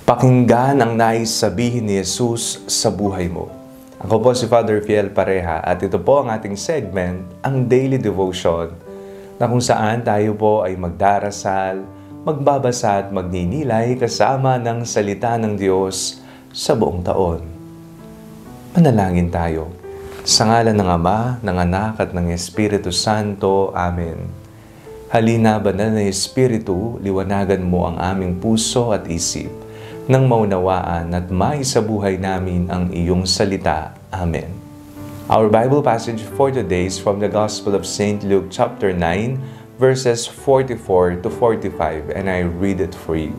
Pakinggan ang nais sabihin ni Jesus sa buhay mo. Ako po si Father Fiel Pareha at ito po ang ating segment, ang Daily Devotion, na kung saan tayo po ay magdarasal, magbabasa at magninilay kasama ng salita ng Diyos sa buong taon. Manalangin tayo. Sa ngalan ng Ama, ng Anak at ng Espiritu Santo. Amen. Halina, Banal na Espiritu, liwanagan mo ang aming puso at isip, nang maunawaan at maisabuhay namin ang iyong salita. Amen. Our Bible passage for today is from the Gospel of St. Luke chapter 9, verses 44 to 45, and I read it for you.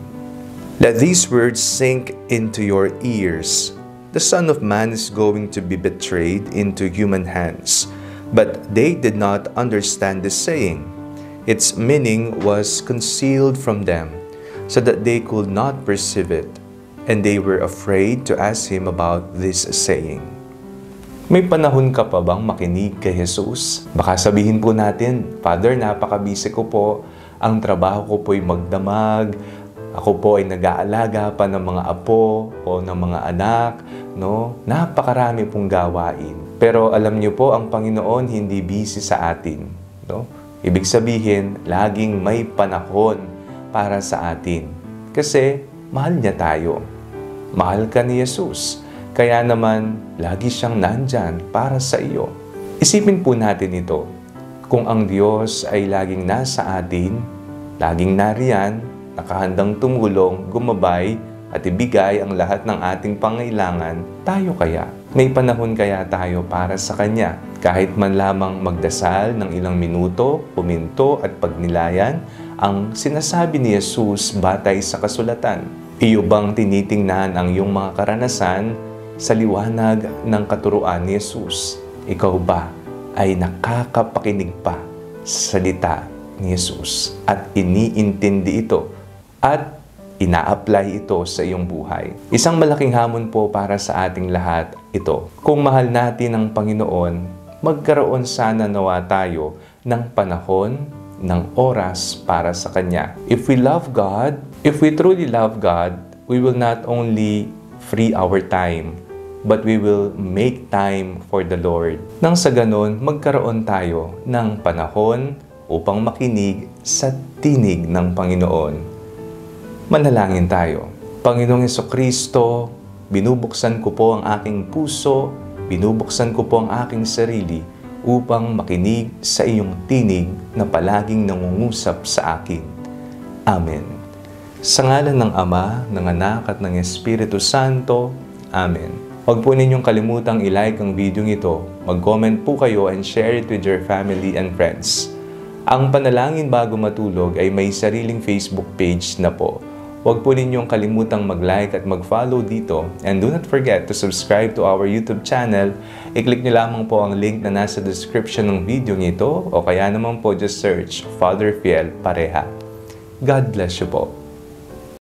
Let these words sink into your ears. The Son of Man is going to be betrayed into human hands. But they did not understand this saying. Its meaning was concealed from them, so that they could not perceive it, and they were afraid to ask him about this saying. May panahon ka pa bang makinig kay Jesus? Baka sabihin po natin, Father, napakabisi ko po, ang trabaho ko po'y magdamag, ako po ay nag-aalaga pa ng mga apo o ng mga anak, no? Napakarami pong gawain. Pero alam niyo po, ang Panginoon hindi busy sa atin, no? Ibig sabihin, laging may panahon para sa atin. Kasi mahal niya tayo. Mahal ka ni Jesus. Kaya naman, lagi siyang nandyan para sa iyo. Isipin po natin ito. Kung ang Diyos ay laging nasa atin, laging nariyan, nakahandang tumulong, gumabay, at ibigay ang lahat ng ating pangailangan, tayo kaya? May panahon kaya tayo para sa Kanya? Kahit man lamang magdasal ng ilang minuto, puminto at pagnilayan, ang sinasabi ni Jesus batay sa kasulatan. Iyo bang tinitingnan ang iyong mga karanasan sa liwanag ng katuruan ni Jesus? Ikaw ba ay nakakapakinig pa sa salita ni Jesus at iniintindi ito at ina-apply ito sa iyong buhay? Isang malaking hamon po para sa ating lahat ito. Kung mahal natin ang Panginoon, magkaroon sana nawa tayo ng panahon, ng oras para sa Kanya. If we love God, if we truly love God, we will not only free our time, but we will make time for the Lord. Nang sa ganon, magkaroon tayo ng panahon upang makinig sa tinig ng Panginoon. Manalangin tayo. Panginoong Jesucristo, binubuksan ko po ang aking puso, binubuksan ko po ang aking sarili upang makinig sa iyong tinig na palaging nangungusap sa akin. Amen. Sa ngalan ng Ama, ng Anak at ng Espiritu Santo. Amen. Huwag po ninyong kalimutang i-like ang video ito. Mag-comment po kayo and share it with your family and friends. Ang Panalangin Bago Matulog ay may sariling Facebook page na po. Huwag po ninyong kalimutang mag-like at mag-follow dito. And do not forget to subscribe to our YouTube channel. I-click nyo lamang po ang link na nasa description ng video nito o kaya naman po just search Father Fiel Pareha. God bless you po.